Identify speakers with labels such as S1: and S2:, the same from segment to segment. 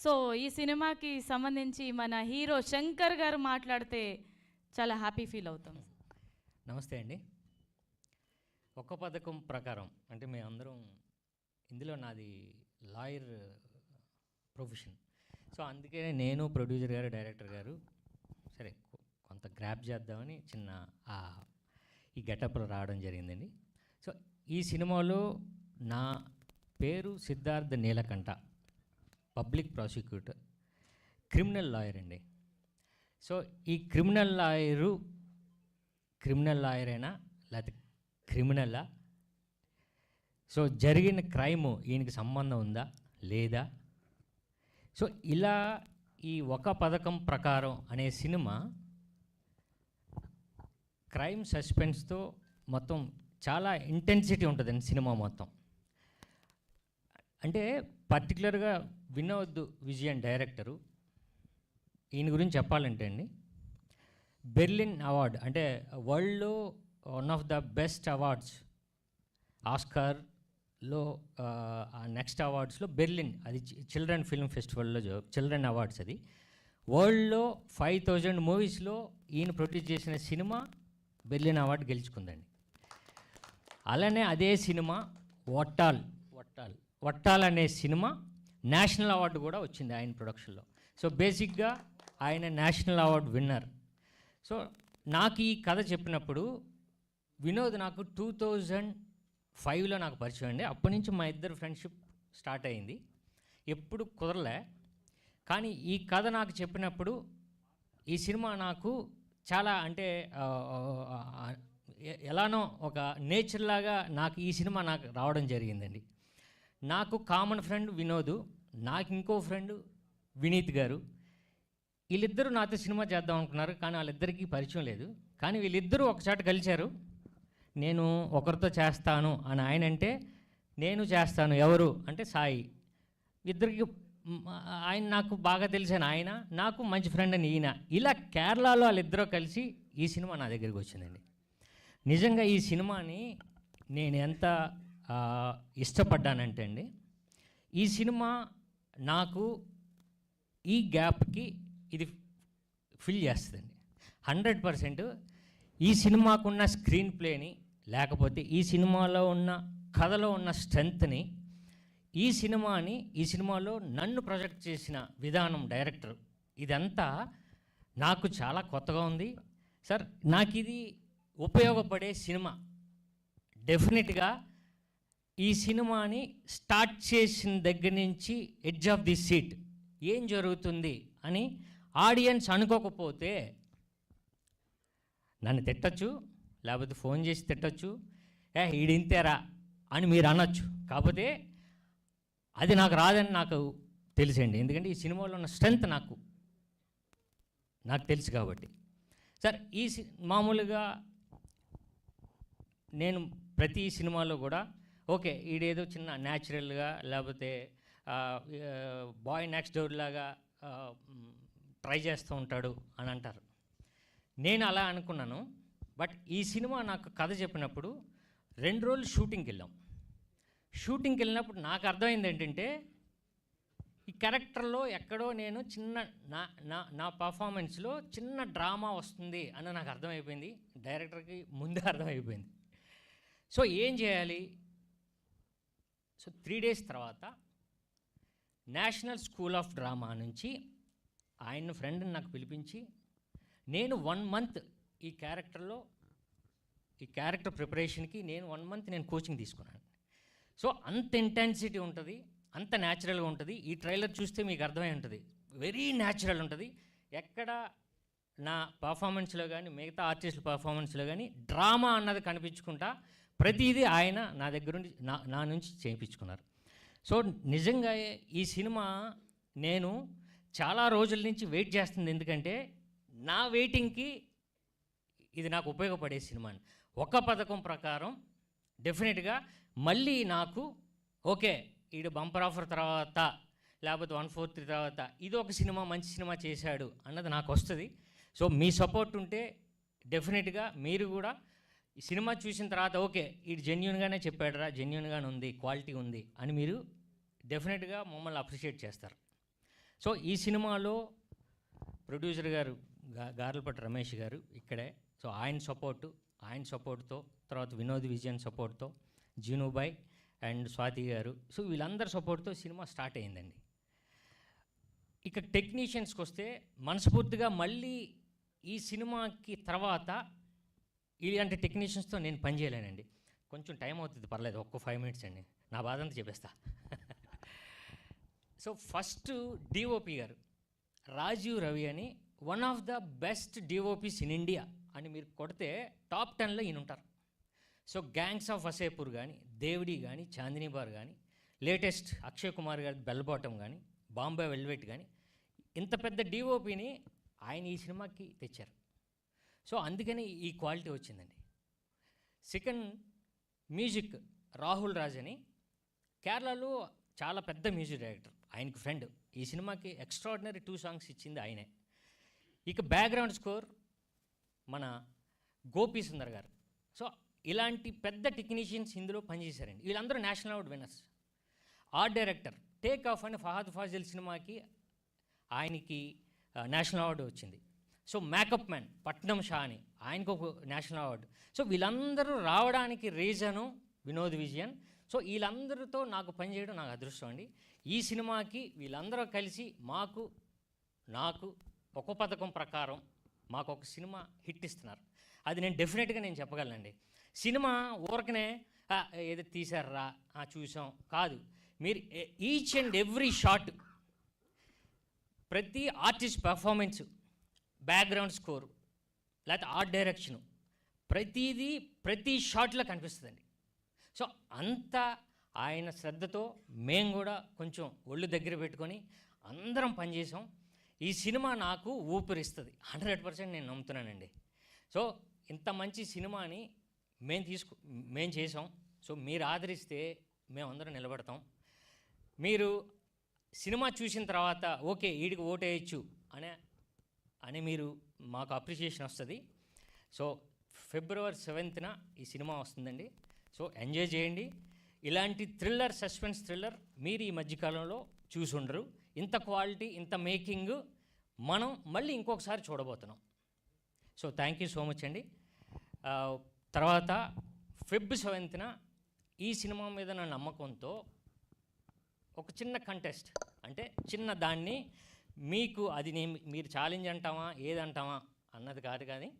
S1: So ఈ సినిమాకి సంబంధించి మన హీరో శంకర్ గారు మాట్లాడితే చాలా హ్యాపీ ఫీల్ అవుతాం.
S2: నమస్తే అండి. ఒక్క పథకం ప్రకారం అంటే మేము అందరం ఇందులో నాది లాయర్ ప్రొఫెషన్. సో అందుకే నేను ప్రొడ్యూసర్ గారు డైరెక్టర్ గారు సరే కొంత గ్రాప్ చేద్దామని చిన్న ఈ గెటప్లో రావడం జరిగిందండి. సో ఈ సినిమాలో నా పేరు Siddharth Neelakantha, public prosecutor, criminal lawyer అండి. సో ఈ క్రిమినల్ లాయరేనా లేకపోతే క్రిమినలా, సో జరిగిన క్రైమ్ ఈయనకి సంబంధం ఉందా లేదా, సో ఇలా ఈ ఒక పథకం ప్రకారం అనే సినిమా క్రైమ్ సస్పెన్స్తో మొత్తం చాలా ఇంటెన్సిటీ ఉంటుందండి సినిమా మొత్తం. అంటే పర్టికులర్గా వినోద్ విజయన్ డైరెక్టరు, ఈయన గురించి చెప్పాలంటే అండి బెర్లిన్ అవార్డ్ అంటే వరల్డ్లో one of the best awards, ఆస్కార్లో నెక్స్ట్ అవార్డ్స్లో బెర్లిన్, అది చిల్డ్రన్ ఫిల్మ్ ఫెస్టివల్లో చిల్డ్రన్ అవార్డ్స్. అది వరల్డ్లో 5000 మూవీస్లో ఈయన ప్రొడ్యూస్ చేసిన సినిమా బెర్లిన్ అవార్డు గెలుచుకుందండి. అలానే అదే సినిమా వట్టాల్ అనే సినిమా నేషనల్ అవార్డు కూడా వచ్చింది ఆయన ప్రొడక్షన్లో. సో బేసిక్గా ఆయన నేషనల్ అవార్డు విన్నర్. సో నాకు ఈ కథ చెప్పినప్పుడు వినోద్ నాకు 2005లో నాకు పరిచయం అండి. అప్పటి నుంచి మా ఇద్దరు ఫ్రెండ్షిప్ స్టార్ట్ అయింది, ఎప్పుడు కుదరలే. కానీ ఈ కథ నాకు చెప్పినప్పుడు ఈ సినిమా నాకు చాలా అంటే ఎలానో ఒక నేచర్ లాగా నాకు ఈ సినిమా నాకు రావడం జరిగిందండి. నాకు కామన్ ఫ్రెండ్ వినోద్, నాకు ఇంకో ఫ్రెండ్ వినీత్ గారు. వీళ్ళిద్దరూ నాతో సినిమా చేద్దాం అనుకున్నారు, కానీ వాళ్ళిద్దరికీ పరిచయం లేదు. కానీ వీళ్ళిద్దరూ ఒకసారి కలిశారు. నేను ఒకరితో చేస్తాను అని ఆయన అంటే, నేను చేస్తాను ఎవరు అంటే సాయి. ఇద్దరికి ఆయన నాకు బాగా తెలిసిన ఆయన, నాకు మంచి ఫ్రెండ్ అని ఈయన. ఇలా కేరళలో వాళ్ళిద్దరూ కలిసి ఈ సినిమా నా దగ్గరికి వచ్చిందండి. నిజంగా ఈ సినిమాని నేను ఎంత ఇష్టపడ్డానంటే అండి, ఈ సినిమా నాకు ఈ గ్యాప్కి ఇది ఫిల్ చేస్తుందండి 100%. ఈ సినిమాకున్న స్క్రీన్ ప్లేని, లేకపోతే ఈ సినిమాలో ఉన్న కథలో ఉన్న స్ట్రెంగ్త్ని, ఈ సినిమాలో నన్ను ప్రొజెక్ట్ చేసిన విధానం, డైరెక్టర్, ఇదంతా నాకు చాలా కొత్తగా ఉంది సార్. నాకు ఇది ఉపయోగపడే సినిమా. డెఫినెట్గా ఈ సినిమాని స్టార్ట్ చేసిన దగ్గర నుంచి ఎడ్జ్ ఆఫ్ ది సీట్ ఏం జరుగుతుంది అని ఆడియన్స్ అనుకోకపోతే నన్ను తిట్టచ్చు, లేకపోతే ఫోన్ చేసి తిట్టచ్చు, ఈడింతేరా అని మీరు అనొచ్చు. కాకపోతే అది నాకు రాదని నాకు తెలుసండి. ఎందుకంటే ఈ సినిమాలో ఉన్న స్ట్రెంగ్త్ నాకు తెలుసు కాబట్టి. సార్ మామూలుగా నేను ప్రతి సినిమాలో కూడా ఓకే ఈడేదో చిన్న న్యాచురల్గా లేకపోతే బాయ్ నెక్స్ట్ డోర్ లాగా ట్రై చేస్తూ ఉంటాడు అని అంటారు. నేను అలా అనుకున్నాను. బట్ ఈ సినిమా నాకు కథ చెప్పినప్పుడు 2 రోజులు షూటింగ్కి వెళ్ళినప్పుడు నాకు అర్థమైంది ఏంటంటే, ఈ క్యారెక్టర్లో ఎక్కడో నేను నా పర్ఫార్మెన్స్లో చిన్న డ్రామా వస్తుంది అని నాకు అర్థమైపోయింది. డైరెక్టర్కి ముందే అర్థమైపోయింది. సో ఏం చేయాలి? సో 3 days తర్వాత నేషనల్ స్కూల్ ఆఫ్ డ్రామా నుంచి ఆయన ఫ్రెండ్ని నాకు పిలిపించి, నేను 1 month ఈ క్యారెక్టర్ ప్రిపరేషన్కి నేను 1 month నేను కోచింగ్ తీసుకున్నాను. సో అంత ఇంటెన్సిటీ ఉంటుంది, అంత న్యాచురల్గా ఉంటుంది. ఈ ట్రైలర్ చూస్తే మీకు అర్థమై ఉంటుంది, వెరీ న్యాచురల్ ఉంటుంది. ఎక్కడ నా పర్ఫార్మెన్స్లో కానీ మిగతా ఆర్టిస్టుల పర్ఫార్మెన్స్లో కానీ డ్రామా అన్నది కనిపించుకుంటా ప్రతిదీ ఆయన నా దగ్గర నుండి నా నుంచి చేయించుకున్నారు. సో నిజంగా ఈ సినిమా నేను చాలా రోజుల నుంచి వెయిట్ చేస్తుంది. ఎందుకంటే నా వెయిటింగ్కి ఇది నాకు ఉపయోగపడే సినిమా. ఒక పథకం ప్రకారం డెఫినెట్గా మళ్ళీ నాకు ఓకే ఈడు బంపర్ ఆఫర్ తర్వాత లేకపోతే 1/4 తర్వాత ఇది ఒక సినిమా మంచి సినిమా చేశాడు అన్నది నాకు వస్తుంది. సో మీ సపోర్ట్ ఉంటే డెఫినెట్గా మీరు కూడా ఈ సినిమా చూసిన తర్వాత ఓకే ఇది జెన్యూన్గానే చెప్పాడురా, జెన్యూన్గానే ఉంది, క్వాలిటీ ఉంది అని మీరు డెఫినెట్గా మమ్మల్ని అప్రిషియేట్ చేస్తారు. సో ఈ సినిమాలో ప్రొడ్యూసర్ గారు గార్లపట్టి రమేష్ గారు ఇక్కడే. సో ఆయన సపోర్ట్తో తర్వాత వినోద్ విజయన్ సపోర్ట్తో జీనుబాయ్ అండ్ స్వాతి గారు, సో వీళ్ళందరి సపోర్ట్తో సినిమా స్టార్ట్ అయిందండి. ఇక టెక్నీషియన్స్కి వస్తే మనస్ఫూర్తిగా మళ్ళీ ఈ సినిమాకి తర్వాత ఇలాంటి టెక్నీషియన్స్తో నేను పనిచేయలేనండి. కొంచెం టైం అవుతుంది, పర్లేదు, ఒక్క 5 minutes అండి, నా బాధ అంతా చెప్పేస్తా. సో ఫస్ట్ డిఓపి గారు రాజీవ్ రవి అని, one of the best DOPs in India అని మీరు కొడితే టాప్ 10లో ఈయన ఉంటారు. సో గ్యాంగ్స్ ఆఫ్ వసేపూర్ కానీ, దేవుడి కానీ, చాందినీ బార్ కానీ, లేటెస్ట్ అక్షయ్ కుమార్ గారి బెల్ బాటమ్ కానీ, బాంబే వెల్వెట్ కానీ, ఇంత పెద్ద డిఓపిని ఆయన ఈ సినిమాకి తెచ్చారు. సో అందుకని ఈ క్వాలిటీ వచ్చిందండి. సెకండ్, మ్యూజిక్ రాహుల్ రాజ్ అని, కేరళలో చాలా పెద్ద మ్యూజిక్ డైరెక్టర్, ఆయనకి ఫ్రెండ్. ఈ సినిమాకి ఎక్స్ట్రాడినరీ 2 songs ఇచ్చింది ఆయనే. ఇక బ్యాక్గ్రౌండ్ స్కోర్ మన గోపీ సుందర్ గారు. సో ఇలాంటి పెద్ద టెక్నీషియన్స్ ఇందులో పనిచేశారండి. వీళ్ళందరూ national award winners. Art director take off అని ఫహద్ ఫాజిల్ సినిమాకి ఆయనకి నేషనల్ అవార్డు వచ్చింది. సో మేకప్ మ్యాన్ పట్నం షా అని, ఆయనకు ఒక నేషనల్ అవార్డు. సో వీళ్ళందరూ రావడానికి రీజను వినోద్ విజయన్. సో వీళ్ళందరితో నాకు పనిచేయడం నాకు అదృష్టం అండి. ఈ సినిమాకి వీళ్ళందరూ కలిసి నాకు ఒక పథకం ప్రకారం మాకు ఒక సినిమా హిట్ ఇస్తున్నారు. అది నేను డెఫినెట్గా నేను చెప్పగలనండి. సినిమా ఊరకనే ఏదో తీశారా చూసాం కాదు. మీరు ఈచ్ అండ్ ఎవ్రీ షాట్, ప్రతి ఆర్టిస్ట్ పెర్ఫార్మెన్సు, బ్యాక్గ్రౌండ్ స్కోరు, లేకపోతే ఆర్ట్ డైరెక్షను, ప్రతిదీ ప్రతి షాట్లో కనిపిస్తుందండి. సో అంత ఆయన శ్రద్ధతో మేము కూడా కొంచెం ఒళ్ళు దగ్గర పెట్టుకొని అందరం పనిచేసాం. ఈ సినిమా నాకు ఊపిరిస్తుంది 100% నేను నమ్ముతున్నానండి. సో ఇంత మంచి సినిమాని మేము చేసాం. సో మీరు ఆదరిస్తే మేమందరం నిలబడతాం. మీరు సినిమా చూసిన తర్వాత ఓకే వీడికి ఓటేయచ్చు అని మీరు మాకు అప్రిషియేషన్ వస్తుంది. సో February 7th ఈ సినిమా వస్తుందండి. సో ఎంజాయ్ చేయండి. ఇలాంటి థ్రిల్లర్, సస్పెన్స్ థ్రిల్లర్ మీరు ఈ మధ్యకాలంలో చూసి ఉండరు. ఇంత క్వాలిటీ, ఇంత మేకింగ్ మనం మళ్ళీ ఇంకొకసారి చూడబోతున్నాం. So thank you so much అండి. తర్వాత February 7th ఈ సినిమా మీద నా నమ్మకంతో ఒక చిన్న కంటెస్ట్, అంటే చిన్న దాన్ని మీకు అది మీరు ఛాలెంజ్ అంటామా ఏదంటామా అన్నది కాదు, కానీ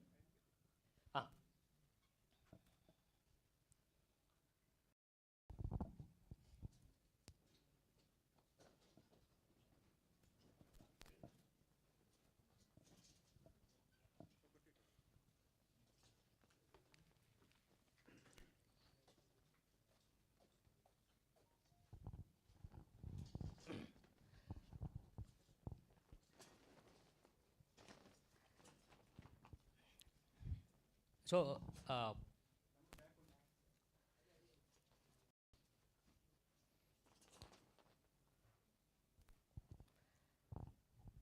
S2: సో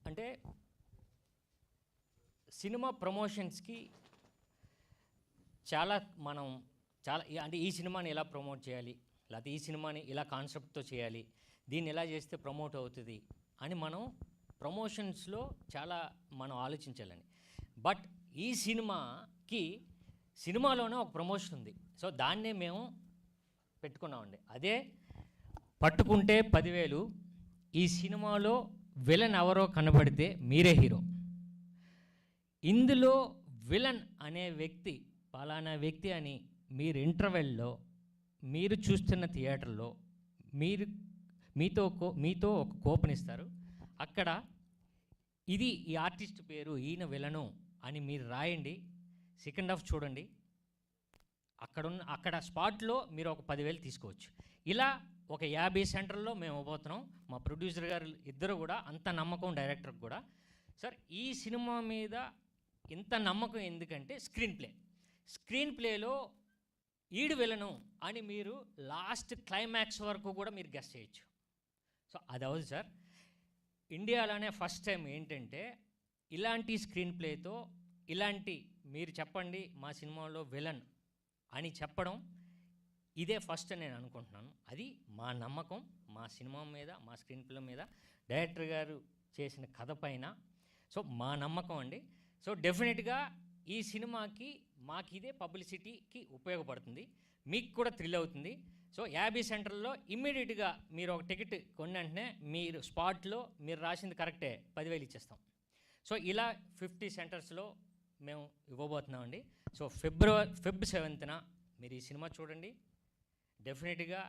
S2: అంటే సినిమా ప్రమోషన్స్కి అంటే ఈ సినిమాని ఎలా ప్రమోట్ చేయాలి, లేకపోతే ఈ సినిమాని ఇలా కాన్సెప్ట్తో చేయాలి, దీన్ని ఎలా చేస్తే ప్రమోట్ అవుతుంది అని మనం ప్రమోషన్స్లో మనం ఆలోచించాలని. బట్ ఈ సినిమాలోనే ఒక ప్రమోషన్ ఉంది. సో దాన్నే మేము పెట్టుకున్నామండి. అదే పట్టుకుంటే 10,000. ఈ సినిమాలో విలన్ ఎవరో కనబడితే మీరే హీరో. ఇందులో విలన్ అనే వ్యక్తి పలానా వ్యక్తి అని మీరు ఇంటర్వెల్లో మీరు చూస్తున్న థియేటర్లో మీతో ఒక కూపన్ ఇస్తారు. అక్కడ ఇది ఈ ఆర్టిస్ట్ పేరు, ఈయన విలను అని మీరు రాయండి. సెకండ్ హాఫ్ చూడండి. అక్కడ స్పాట్లో మీరు ఒక 10,000 తీసుకోవచ్చు. ఇలా ఒక 50 సెంటర్లో మేము ఇవ్వబోతున్నాం. మా ప్రొడ్యూసర్ గారు ఇద్దరు కూడా అంత నమ్మకం, డైరెక్టర్కి కూడా. సార్ ఈ సినిమా మీద ఇంత నమ్మకం ఎందుకంటే స్క్రీన్ ప్లేలో ఈడు విలను అని మీరు లాస్ట్ క్లైమాక్స్ వరకు కూడా మీరు గెస్ చేయొచ్చు. సో అది అవుతుంది సార్. ఇండియాలోనే ఫస్ట్ టైం ఏంటంటే ఇలాంటి స్క్రీన్ ప్లేతో మీరు చెప్పండి మా సినిమాలో విలన్ అని చెప్పడం ఇదే ఫస్ట్ అని నేను అనుకుంటున్నాను. అది మా నమ్మకం మా సినిమా మీద, మా స్క్రీన్ ప్లే మీద. డైరెక్టర్ గారు చేసిన కథ పైన. సో మా నమ్మకం అండి. సో డెఫినెట్గా ఈ సినిమాకి మాకు ఇదే పబ్లిసిటీకి ఉపయోగపడుతుంది, మీకు కూడా థ్రిల్ అవుతుంది. సో 50 సెంటర్లో ఇమ్మీడియట్గా మీరు ఒక టికెట్ కొన్న వెంటనే మీరు స్పాట్లో మీరు రాసింది కరెక్టే 10,000 ఇచ్చేస్తాం. సో ఇలా 50 సెంటర్స్లో మేము ఇవ్వబోతున్నామండి. సో ఫెబ్ 7న మీరు ఈ సినిమా చూడండి. డెఫినెట్గా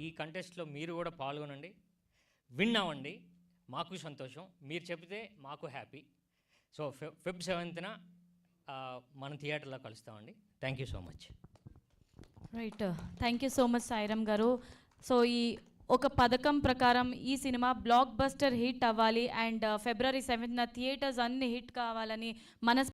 S2: ఈ కంటెస్ట్లో మీరు కూడా పాల్గొనండి, విన్ అవ్వండి. మాకు సంతోషం, మీరు చెబితే మాకు హ్యాపీ. సో ఫెబ్ 7న మనం థియేటర్లో కలుస్తామండి. Thank you so much.
S1: Right, thank you so much Sairam గారు. సో ఈ ఒక పథకం ప్రకారం ఈ సినిమా బ్లాక్ బస్టర్ హిట్ అవ్వాలి అండ్ ఫిబ్రవరి 7న థియేటర్స్ అన్ని హిట్ కావాలని